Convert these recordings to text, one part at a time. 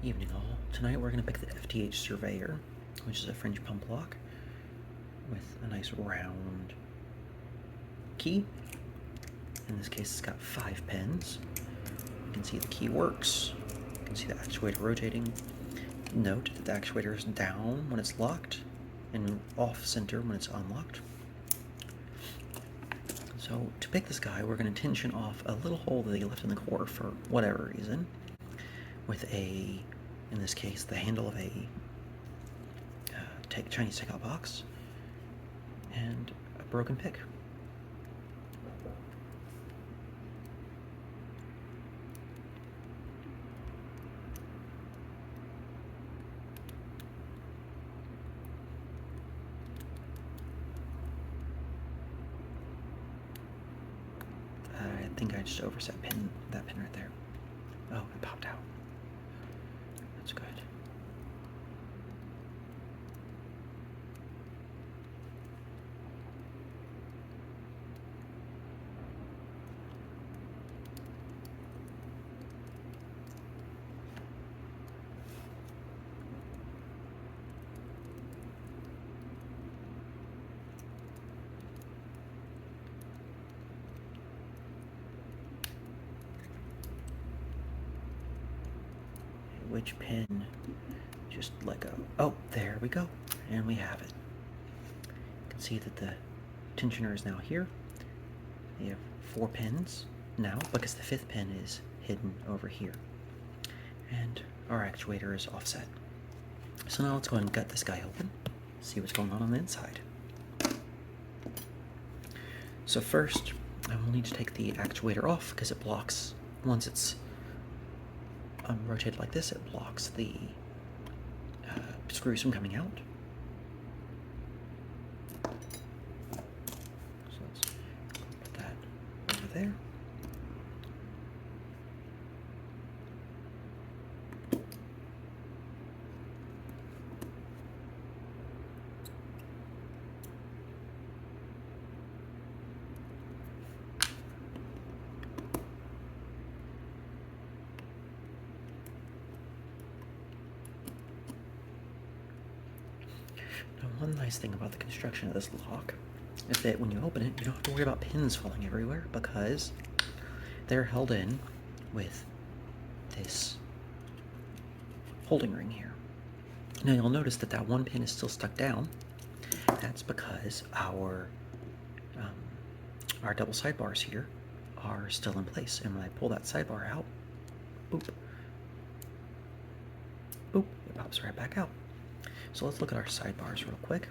Evening all. Tonight we're going to pick the FTH Surveyor, which is a French pump lock with a nice round key. In this case it's got 5 pins. You can see the key works. You can see the actuator rotating. Note that the actuator is down when it's locked and off center when it's unlocked. So to pick this guy, we're going to tension off a little hole that they left in the core for whatever reason with in this case, the handle of a Chinese takeout box and a broken pick. I think I just overset that pin right there. Oh, it popped out. That's good. Which pin just let go? Oh, there we go. And we have it. You can see that the tensioner is now here. We have 4 pins now because the 5th pin is hidden over here. And our actuator is offset. So now let's go ahead and gut this guy open, see what's going on the inside. So first, I will need to take the actuator off because it blocks, once it's rotated like this, it blocks the screws from coming out. So let's put that over there. Now, one nice thing about the construction of this lock is that when you open it, you don't have to worry about pins falling everywhere because they're held in with this holding ring here. Now you'll notice that that one pin is still stuck down. That's because our double sidebars here are still in place, and when I pull that sidebar out, boop, boop, it pops right back out. So let's look at our sidebars real quick.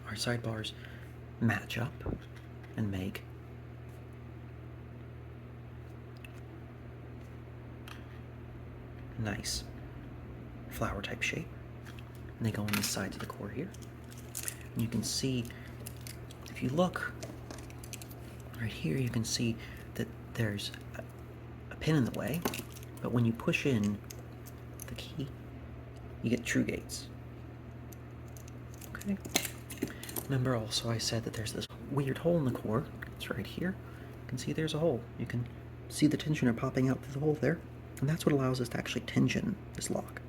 Our sidebars match up and make nice flower type shape. And they go on the sides of the core here. And you can see, if you look right here, you can see that there's a pin in the way, but when you push in the key, you get true gates. Okay. Remember also I said that there's this weird hole in the core. It's right here. You can see there's a hole. You can see the tensioner popping out through the hole there, and that's what allows us to actually tension this lock.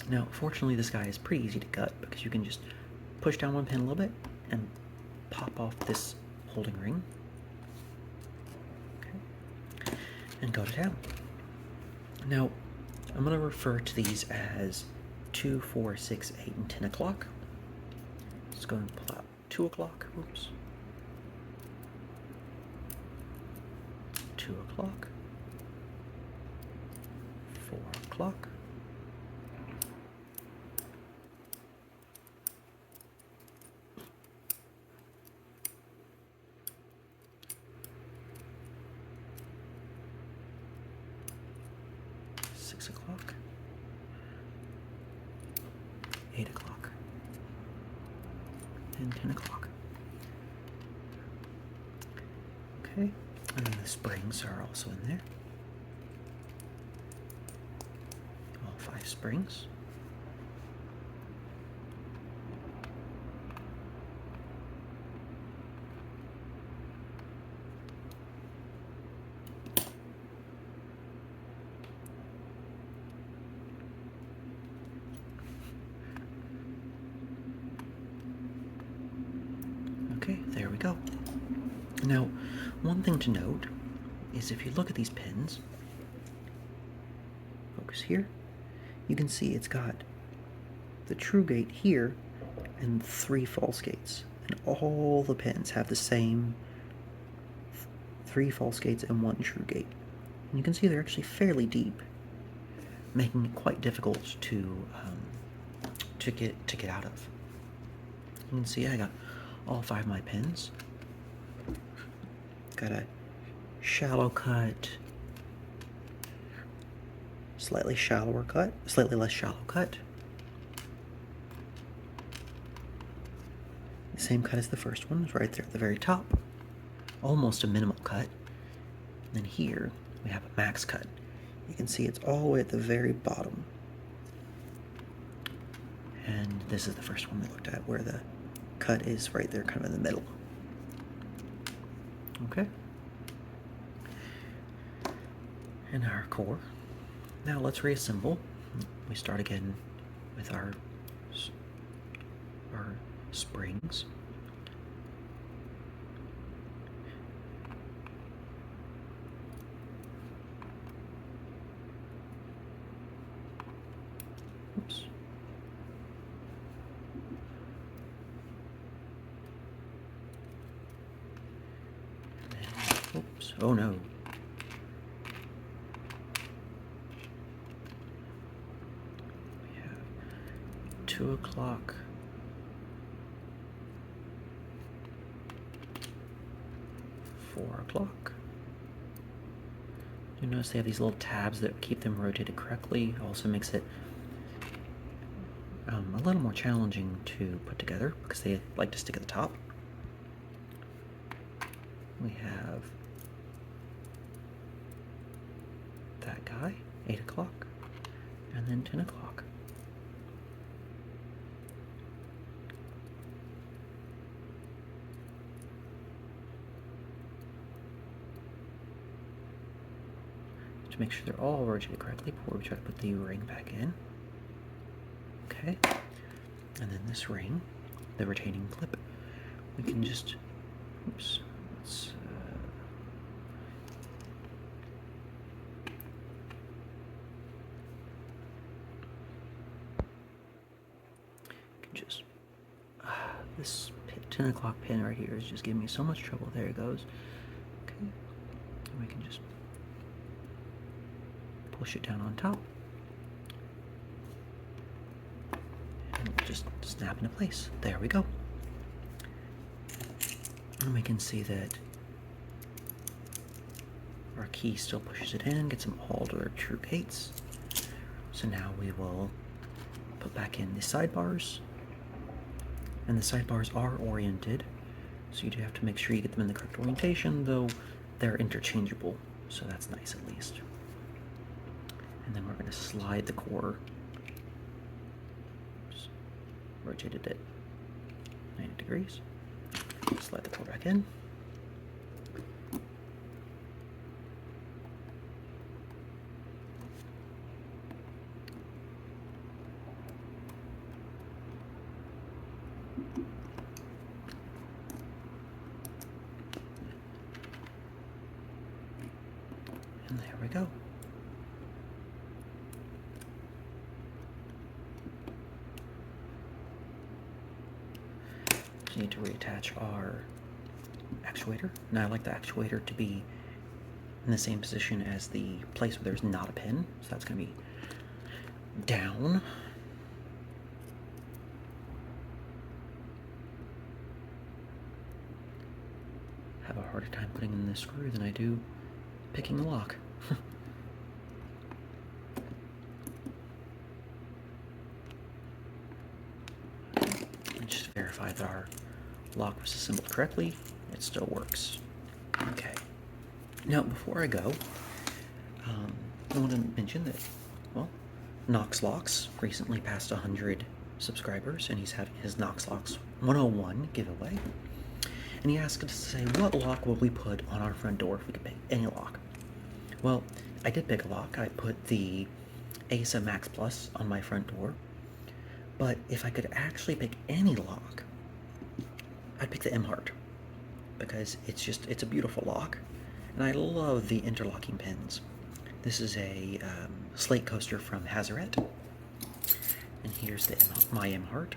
Now, fortunately, this guy is pretty easy to gut because you can just push down one pin a little bit and pop off this holding ring. Okay. And go to town. Now, I'm going to refer to these as 2, 4, 6, 8, and 10 o'clock. Let's go and pull out 2 o'clock. Oops. 2 o'clock. 4 o'clock. 6 o'clock, 8 o'clock, and 10 o'clock. Okay, and then the springs are also in there. All 5 springs. go. Now, one thing to note is if you look at these pins, focus here, you can see it's got the true gate here and 3 false gates. And all the pins have the same 3 false gates and 1 true gate. And you can see they're actually fairly deep, making it quite difficult to get out of. You can see I got all 5 of my pins. Got a shallow cut, slightly shallower cut, slightly less shallow cut. The same cut as the first one, is right there at the very top. Almost a minimal cut. And then here we have a max cut. You can see it's all the way at the very bottom. And this is the first one we looked at, where the cut is right there, kind of in the middle. Okay. And our core. Now let's reassemble. We start again with our springs. Oops. And, oops. Oh no. We have 2 o'clock. 4 o'clock. You notice they have these little tabs that keep them rotated correctly. Also makes it a little more challenging to put together because they like to stick at the top. We have that guy, 8 o'clock, and then 10 o'clock. To make sure they're all rotated correctly before we try to put the ring back in. Okay, and then this ring, the retaining clip, we can just, oops, let's, just, this 10 o'clock pin right here is just giving me so much trouble. There it goes. Okay, and we can just push it down on top. Just snap into place. There we go. And we can see that our key still pushes it in, gets them all to their true gates. So now we will put back in the sidebars. And the sidebars are oriented, so you do have to make sure you get them in the correct orientation, though they're interchangeable, so that's nice at least. And then we're going to slide the core. Rotated it 90 degrees. Slide the core back in. And there we go. Need to reattach our actuator. Now I like the actuator to be in the same position as the place where there's not a pin, so that's going to be down. Have a harder time putting in the screw than I do picking the lock. Just verify that our lock was assembled correctly. It still works. Okay. Now, before I go, I want to mention that, well, Knox Locks recently passed 100 subscribers, and he's having his Knox Locks 101 giveaway. And he asked us to say, what lock will we put on our front door if we could pick any lock? Well, I did pick a lock. I put the ASA Max Plus on my front door. But if I could actually pick any lock, I'd pick the M Heart. because it's a beautiful lock, and I love the interlocking pins. This is a slate coaster from Hazaret, and here's my M heart.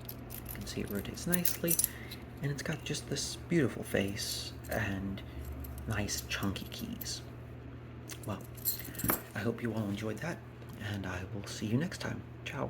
You can see it rotates nicely, and it's got just this beautiful face and nice chunky keys. Well, I hope you all enjoyed that, and I will see you next time. Ciao.